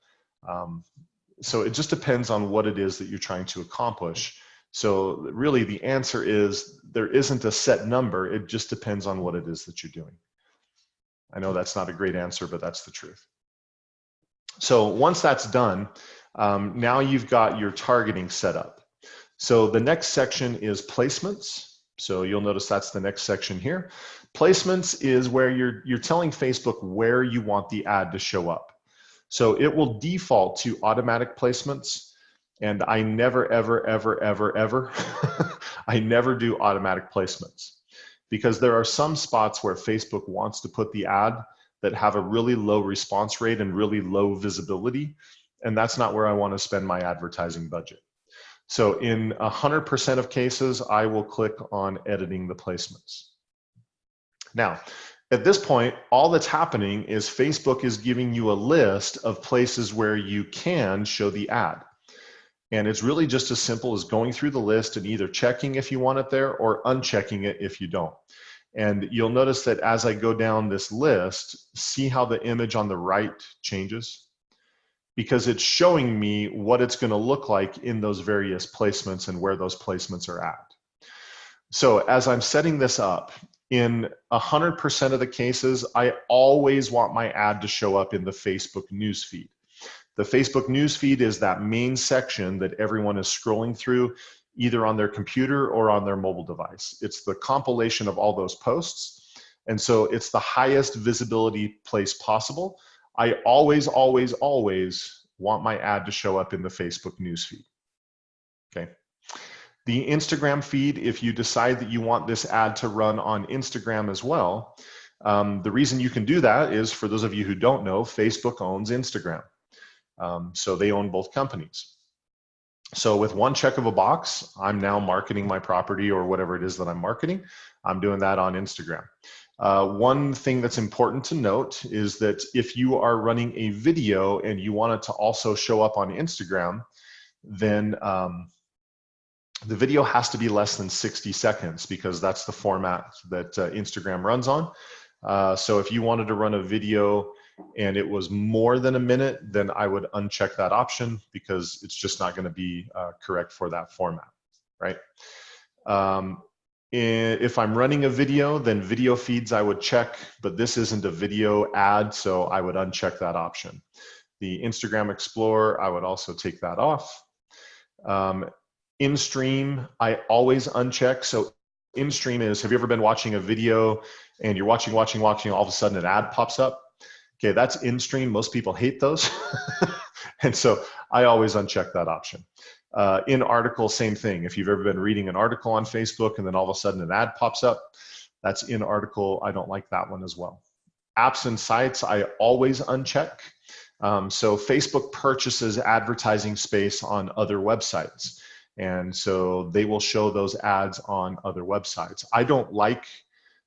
So it just depends on what it is that you're trying to accomplish. So really the answer is there isn't a set number. It just depends on what it is that you're doing. I know that's not a great answer, but that's the truth. So once that's done, now you've got your targeting set up. So the next section is placements. So you'll notice that's the next section here. Placements is where you're telling Facebook where you want the ad to show up. So it will default to automatic placements. And I never, ever, ever, ever, ever, I never do automatic placements because there are some spots where Facebook wants to put the ad that have a really low response rate and really low visibility. And that's not where I want to spend my advertising budget. So in 100% of cases, I will click on editing the placements. Now, at this point, all that's happening is Facebook is giving you a list of places where you can show the ad. And it's really just as simple as going through the list and either checking if you want it there or unchecking it if you don't. And you'll notice that as I go down this list, see how the image on the right changes? Because it's showing me what it's going to look like in those various placements and where those placements are at. So as I'm setting this up, in 100% of the cases, I always want my ad to show up in the Facebook newsfeed. The Facebook newsfeed is that main section that everyone is scrolling through, either on their computer or on their mobile device. It's the compilation of all those posts. And so it's the highest visibility place possible. I always, always, always want my ad to show up in the Facebook newsfeed. Okay. The Instagram feed, if you decide that you want this ad to run on Instagram as well, the reason you can do that is, for those of you who don't know, Facebook owns Instagram. So they own both companies. So with one check of a box, I'm now marketing my property or whatever it is that I'm marketing. I'm doing that on Instagram. One thing that's important to note is that if you are running a video and you want it to also show up on Instagram, then the video has to be less than 60 seconds because that's the format that Instagram runs on. So if you wanted to run a video and it was more than a minute, then I would uncheck that option because it's just not going to be correct for that format, right? If I'm running a video, then video feeds I would check, but this isn't a video ad, so I would uncheck that option. The Instagram Explorer, I would also take that off. In-stream, I always uncheck. So in-stream is, have you ever been watching a video and you're watching, all of a sudden an ad pops up? Okay, that's in-stream. Most people hate those. And so I always uncheck that option. In article, same thing. If you've ever been reading an article on Facebook and then all of a sudden an ad pops up, that's in article. I don't like that one as well. Apps and sites, I always uncheck. So Facebook purchases advertising space on other websites. And so they will show those ads on other websites. I don't like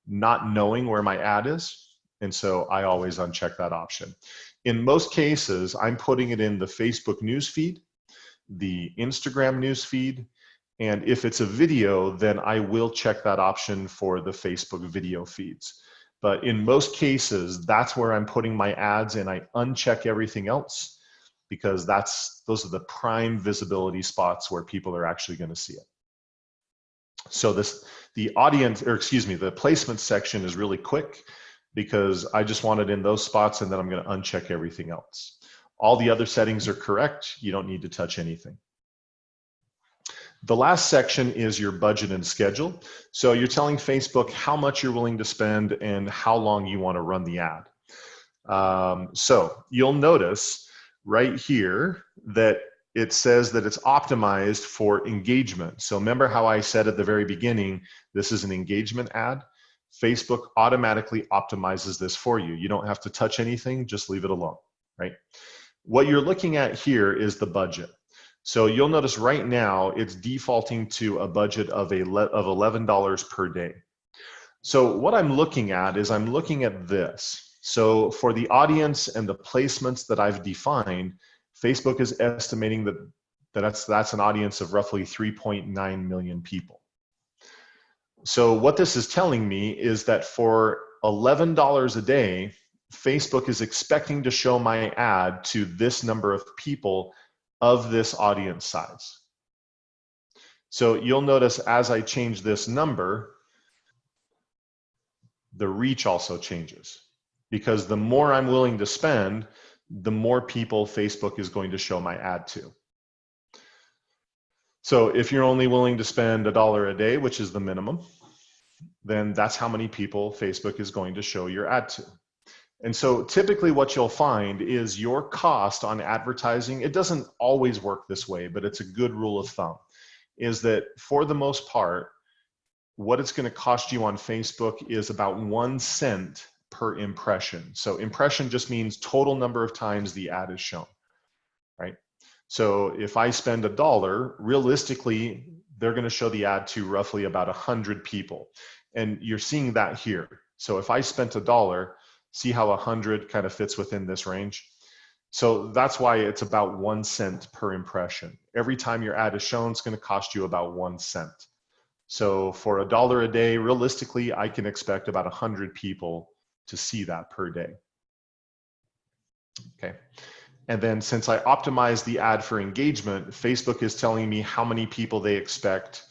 not knowing where my ad is. And so I always uncheck that option. In most cases, I'm putting it in the Facebook newsfeed, the Instagram newsfeed, and if it's a video, then I will check that option for the Facebook video feeds. But in most cases, that's where I'm putting my ads and I uncheck everything else because those are the prime visibility spots where people are actually going to see it. So the placement section is really quick because I just want it in those spots and then I'm going to uncheck everything else. All the other settings are correct. You don't need to touch anything. The last section is your budget and schedule. So you're telling Facebook how much you're willing to spend and how long you want to run the ad. So you'll notice right here that it says that it's optimized for engagement. So remember how I said at the very beginning, this is an engagement ad? Facebook automatically optimizes this for you. You don't have to touch anything, just leave it alone, right? What you're looking at here is the budget. So you'll notice right now it's defaulting to a budget of $11 per day. So what I'm looking at is I'm looking at this. So for the audience and the placements that I've defined, Facebook is estimating that's an audience of roughly 3.9 million people. So what this is telling me is that for $11 a day, Facebook is expecting to show my ad to this number of people of this audience size. So you'll notice as I change this number, the reach also changes because the more I'm willing to spend, the more people Facebook is going to show my ad to. So if you're only willing to spend $1 a day, which is the minimum, then that's how many people Facebook is going to show your ad to. And so typically what you'll find is your cost on advertising, it doesn't always work this way, but it's a good rule of thumb, is that for the most part, what it's going to cost you on Facebook is about 1 cent per impression. So impression just means total number of times the ad is shown, right? So if I spend $1, realistically, they're going to show the ad to roughly about 100 people. And you're seeing that here. So if I spent $1, see how 100 kind of fits within this range? So that's why it's about 1 cent per impression. Every time your ad is shown, it's going to cost you about 1 cent. So for $1 a day, realistically, I can expect about 100 people to see that per day. Okay. And then since I optimized the ad for engagement, Facebook is telling me how many people they expect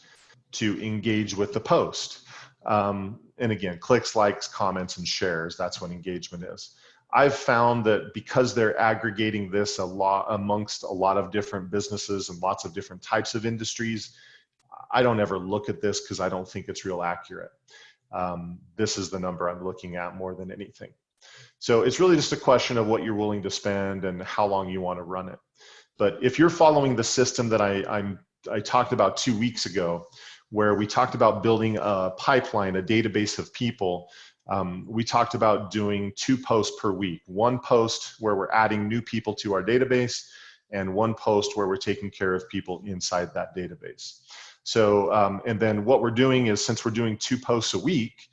to engage with the post. And again, clicks, likes, comments, and shares, that's what engagement is. I've found that because they're aggregating this a lot amongst a lot of different businesses and lots of different types of industries, I don't ever look at this because I don't think it's real accurate. This is the number I'm looking at more than anything. So it's really just a question of what you're willing to spend and how long you want to run it. But if you're following the system that I talked about 2 weeks ago, where we talked about building a pipeline, a database of people, we talked about doing 2 posts per week. 1 post where we're adding new people to our database, and 1 post where we're taking care of people inside that database. So, and then what we're doing is, since we're doing 2 posts a week,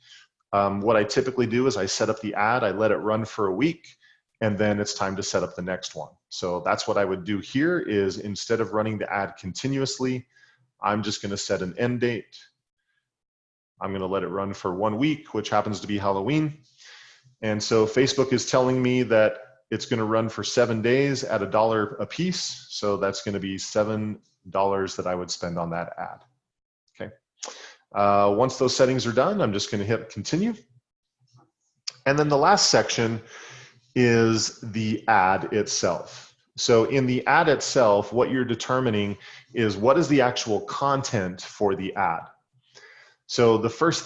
what I typically do is I set up the ad, I let it run for a week, and then it's time to set up the next one. So that's what I would do here is, instead of running the ad continuously, I'm just going to set an end date. I'm going to let it run for 1 week, which happens to be Halloween. And so Facebook is telling me that it's going to run for 7 days at $1 a piece. So that's going to be $7 that I would spend on that ad. Okay. Once those settings are done, I'm just going to hit continue. And then the last section is the ad itself. So in the ad itself, what you're determining is what is the actual content for the ad. So the first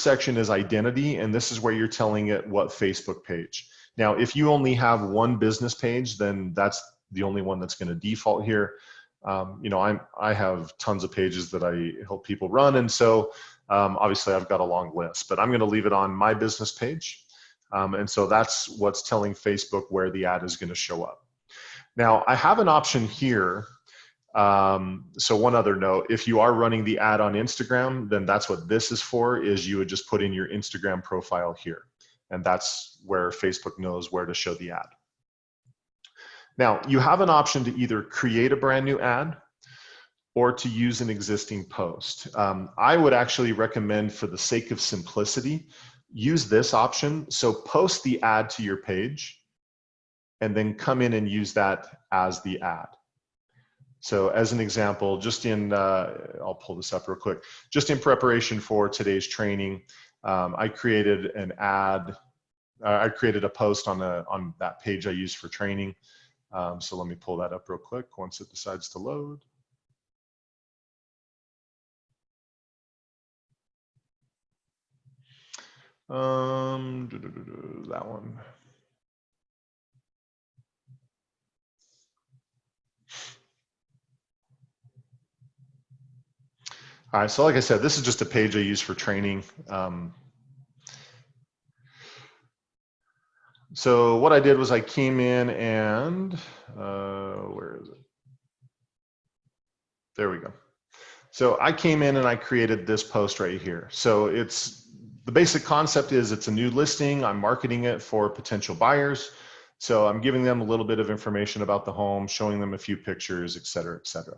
section is identity, and this is where you're telling it what Facebook page. Now, if you only have 1 business page, then that's the only one that's going to default here. You know, I have tons of pages that I help people run, and so obviously I've got a long list, but I'm going to leave it on my business page. And so that's what's telling Facebook where the ad is going to show up. Now, I have an option here. So one other note, if you are running the ad on Instagram, then that's what this is for, is you would just put in your Instagram profile here. And that's where Facebook knows where to show the ad. Now, you have an option to either create a brand new ad or to use an existing post. I would actually recommend, for the sake of simplicity, use this option. So post the ad to your page and then come in and use that as the ad. So as an example, just in, I'll pull this up real quick, just in preparation for today's training, I created an ad, I created a post on that page I use for training. So let me pull that up real quick once it decides to load. That one. All right, so like I said, this is just a page I use for training. So what I did was I came in and, where is it? There we go. So I came in and I created this post right here. So the basic concept is it's a new listing. I'm marketing it for potential buyers. So I'm giving them a little bit of information about the home, showing them a few pictures, et cetera, et cetera.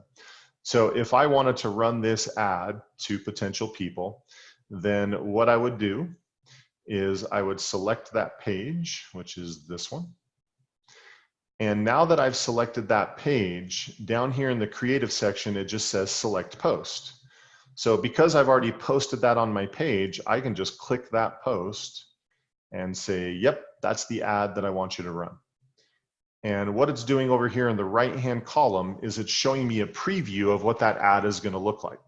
So if I wanted to run this ad to potential people, then what I would do is I would select that page, which is this one. And now that I've selected that page, down here in the creative section, it just says select post. So because I've already posted that on my page, I can just click that post and say, yep, that's the ad that I want you to run. And what it's doing over here in the right-hand column is it's showing me a preview of what that ad is going to look like.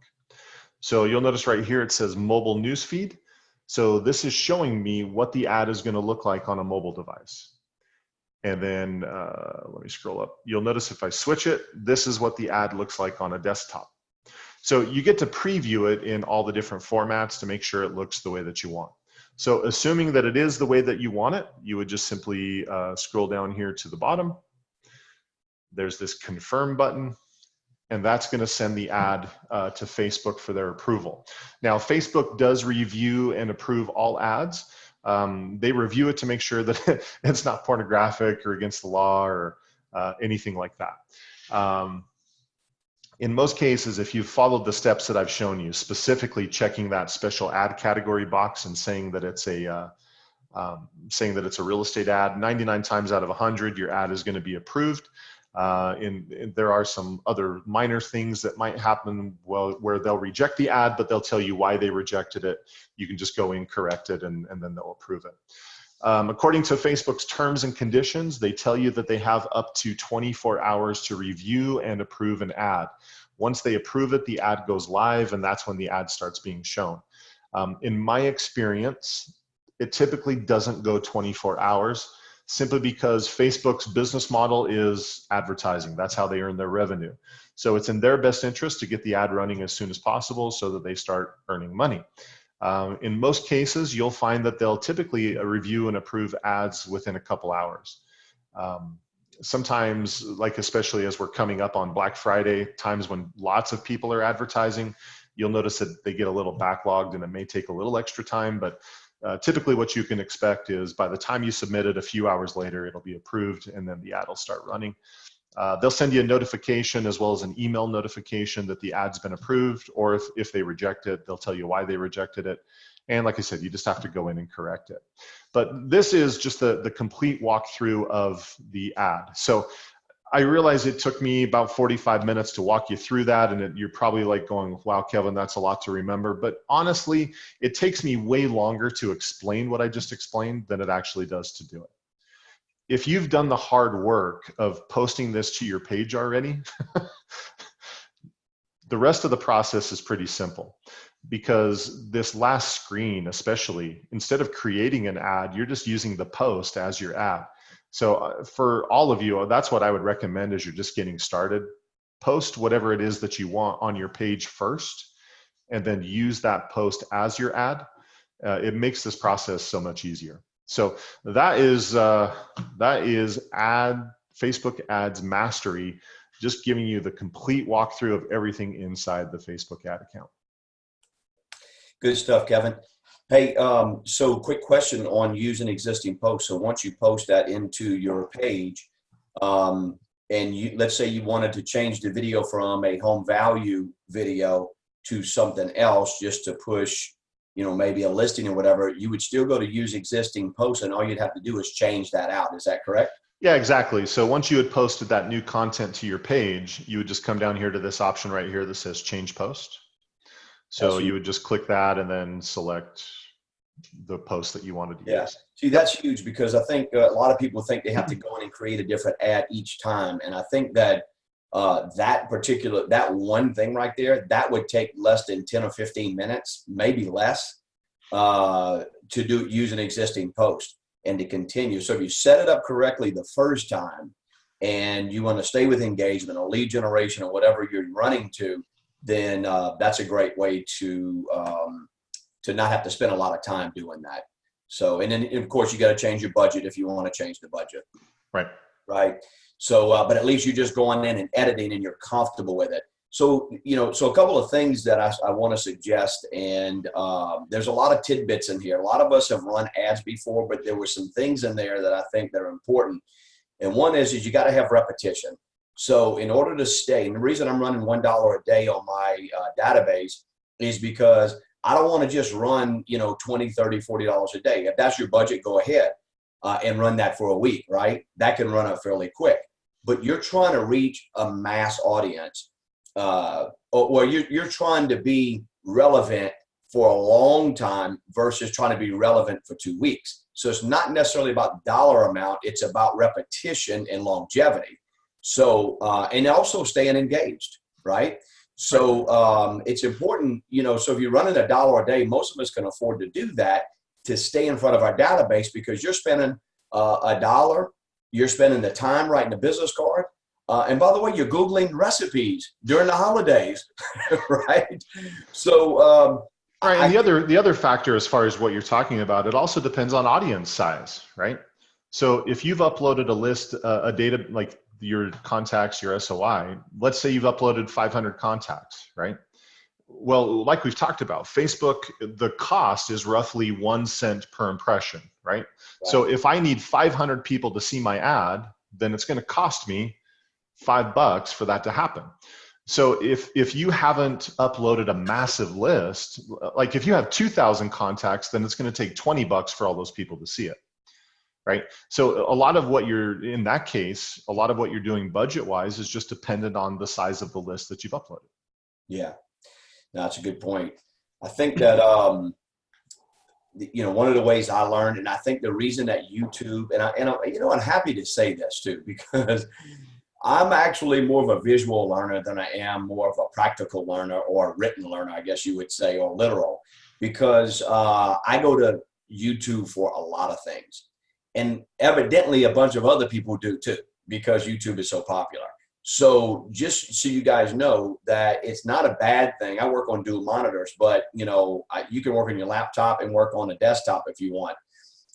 So you'll notice right here it says mobile newsfeed. So this is showing me what the ad is going to look like on a mobile device. And then let me scroll up. You'll notice if I switch it, this is what the ad looks like on a desktop. So you get to preview it in all the different formats to make sure it looks the way that you want. So assuming that it is the way that you want it, you would just simply scroll down here to the bottom. There's this confirm button, and that's going to send the ad to Facebook for their approval. Now, Facebook does review and approve all ads. They review it to make sure that it's not pornographic or against the law or anything like that. In most cases, if you've followed the steps that I've shown you, specifically checking that special ad category box and saying that it's a real estate ad, 99 times out of 100, your ad is going to be approved. There are some other minor things that might happen where they'll reject the ad, but they'll tell you why they rejected it. You can just go in, correct it, and then they'll approve it. According to Facebook's terms and conditions, they tell you that they have up to 24 hours to review and approve an ad. Once they approve it, the ad goes live, and that's when the ad starts being shown. In my experience, it typically doesn't go 24 hours simply because Facebook's business model is advertising. That's how they earn their revenue. So it's in their best interest to get the ad running as soon as possible so that they start earning money. In most cases, you'll find that they'll typically review and approve ads within a couple hours. Sometimes, like especially as we're coming up on Black Friday, times when lots of people are advertising, you'll notice that they get a little backlogged and it may take a little extra time, but typically what you can expect is by the time you submit it, a few hours later, it'll be approved and then the ad will start running. They'll send you a notification as well as an email notification that the ad's been approved, or if they reject it, they'll tell you why they rejected it. And like I said, you just have to go in and correct it. But this is just the complete walkthrough of the ad. So I realize it took me about 45 minutes to walk you through that, and you're probably like going, wow, Kevin, that's a lot to remember. But honestly, it takes me way longer to explain what I just explained than it actually does to do it. If you've done the hard work of posting this to your page already, the rest of the process is pretty simple, because this last screen, especially, instead of creating an ad, you're just using the post as your ad. So for all of you, that's what I would recommend as you're just getting started. Post whatever it is that you want on your page first, and then use that post as your ad. It makes this process so much easier. So that is Facebook Ads Mastery, just giving you the complete walkthrough of everything inside the Facebook ad account. Good stuff, Kevin. Hey, so quick question on using existing posts. So once you post that into your page, and let's say you wanted to change the video from a home value video to something else just to push, maybe a listing or whatever, you would still go to use existing posts, and all you'd have to do is change that out. Is that correct? Yeah, exactly. So once you had posted that new content to your page, you would just come down here to this option right here that says change post. So you would just click that and then select the post that you wanted to use. See, that's huge, because I think a lot of people think they have to go in and create a different ad each time. And I think that that one thing right there, that would take less than 10 or 15 minutes, maybe less, to use an existing post and to continue. So if you set it up correctly the first time and you want to stay with engagement or lead generation or whatever you're running to, then that's a great way to not have to spend a lot of time doing that. So, and then of course you got to change your budget if you want to change the budget. Right. So, but at least you're just going in and editing and you're comfortable with it. So, so a couple of things that I want to suggest, and there's a lot of tidbits in here. A lot of us have run ads before, but there were some things in there that I think that are important. And one is you got to have repetition. So in order to stay, and the reason I'm running $1 a day on my database is because I don't want to just run, $20, $30, $40 a day. If that's your budget, go ahead and run that for a week, right? That can run up fairly quick. But you're trying to reach a mass audience, or you're trying to be relevant for a long time versus trying to be relevant for 2 weeks. So it's not necessarily about dollar amount. It's about repetition and longevity. So, and also staying engaged, right? So it's important, so if you're running $1 a day, most of us can afford to do that to stay in front of our database, because you're spending $1, you're spending the time writing the business card. And by the way, you're Googling recipes during the holidays, right? So, right. And the other factor, as far as what you're talking about, it also depends on audience size, right? So if you've uploaded a list, a data, like your contacts, your SOI, let's say you've uploaded 500 contacts, right? Well, like we've talked about, Facebook, the cost is roughly 1 cent per impression, right? So if I need 500 people to see my ad, then it's going to cost me $5 for that to happen. So if you haven't uploaded a massive list, like if you have 2,000 contacts, then it's going to take $20 for all those people to see it. Right. So a lot of what you're, in that case, a lot of what you're doing budget wise is just dependent on the size of the list that you've uploaded. Yeah, that's a good point. I think that, one of the ways I learned, and I think the reason that YouTube, I'm happy to say this too, because I'm actually more of a visual learner than I am more of a practical learner or a written learner, I guess you would say, or literal, because I go to YouTube for a lot of things. And evidently a bunch of other people do too, because YouTube is so popular. So just so you guys know that it's not a bad thing. I work on dual monitors, but you can work on your laptop and work on a desktop if you want,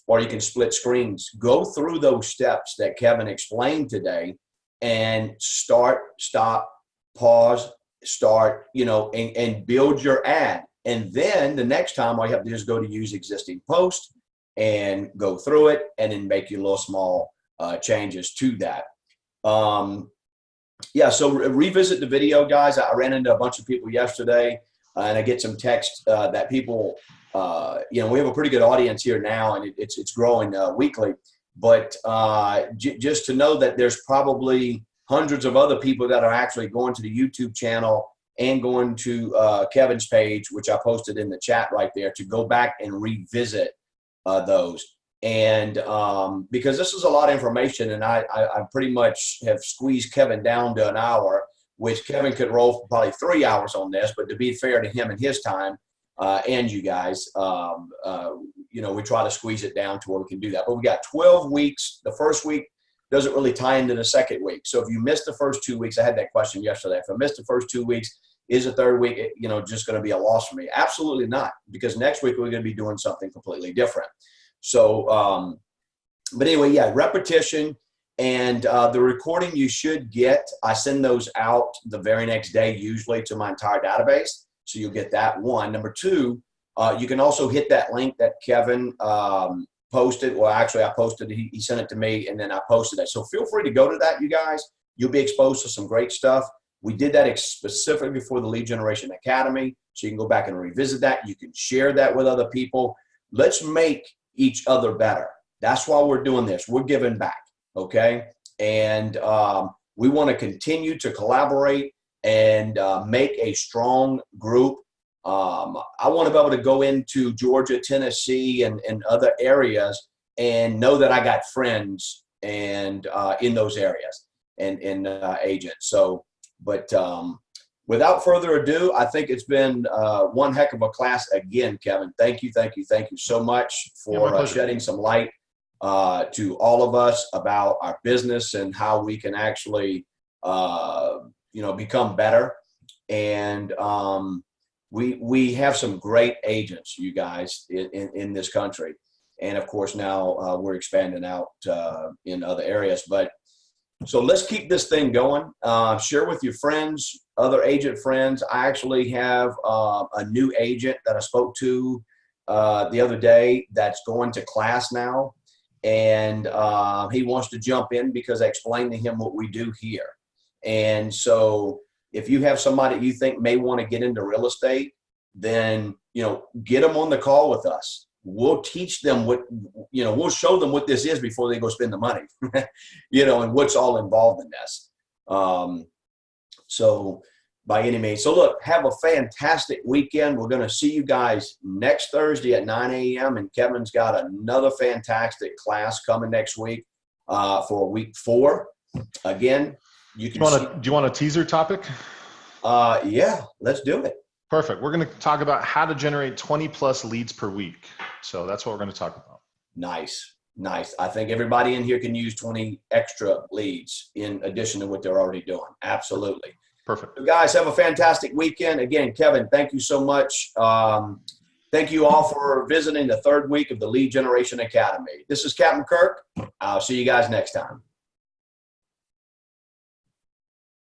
or you can split screens. Go through those steps that Kevin explained today and start, stop, pause, start, and build your ad. And then the next time all you have to do is go to use existing post and go through it and then make your little small changes to that. So revisit the video, guys. I ran into a bunch of people yesterday, and I get some text that people, we have a pretty good audience here now, and it's growing weekly. But just to know that there's probably hundreds of other people that are actually going to the YouTube channel and going to Kevin's page, which I posted in the chat right there, to go back and revisit those. And because this is a lot of information, and I pretty much have squeezed Kevin down to an hour, which Kevin could roll for probably 3 hours on this, but to be fair to him and his time and you guys, we try to squeeze it down to where we can do that. But we got 12 weeks. The first week doesn't really tie into the second week. So if you missed the first 2 weeks, I had that question yesterday. If I missed the first 2 weeks, is the third week, just going to be a loss for me? Absolutely not, because next week we're going to be doing something completely different. So, but anyway, yeah, repetition and the recording you should get. I send those out the very next day, usually to my entire database. So you'll get that one. Number two, you can also hit that link that Kevin posted. Well, actually, I posted, he sent it to me, and then I posted it. So feel free to go to that, you guys. You'll be exposed to some great stuff. We did that specifically for the Lead Generation Academy. So you can go back and revisit that. You can share that with other people. Let's make each other better. That's why we're doing this. We're giving back, okay? And we want to continue to collaborate and make a strong group. I want to be able to go into Georgia, Tennessee, and other areas and know that I got friends and in those areas and agents. So, but without further ado, I think it's been one heck of a class again, Kevin. Thank you so much for shedding some light to all of us about our business and how we can actually, become better. And we have some great agents, you guys, in this country. And of course, now we're expanding out in other areas. But so let's keep this thing going. Share with your friends, other agent friends. I actually have a new agent that I spoke to the other day that's going to class now. And he wants to jump in because I explained to him what we do here. And so if you have somebody you think may want to get into real estate, then, get them on the call with us. We'll teach them we'll show them what this is before they go spend the money, and what's all involved in this. So by any means. So look, have a fantastic weekend. We're going to see you guys next Thursday at 9 a.m. And Kevin's got another fantastic class coming next week for week 4. Again, do you want a teaser topic? Yeah, let's do it. Perfect. We're going to talk about how to generate 20 plus leads per week. So that's what we're going to talk about. Nice. I think everybody in here can use 20 extra leads in addition to what they're already doing. Absolutely. Perfect. So guys, have a fantastic weekend. Again, Kevin, thank you so much. Thank you all for visiting the third week of the Lead Generation Academy. This is Captain Kirk. I'll see you guys next time.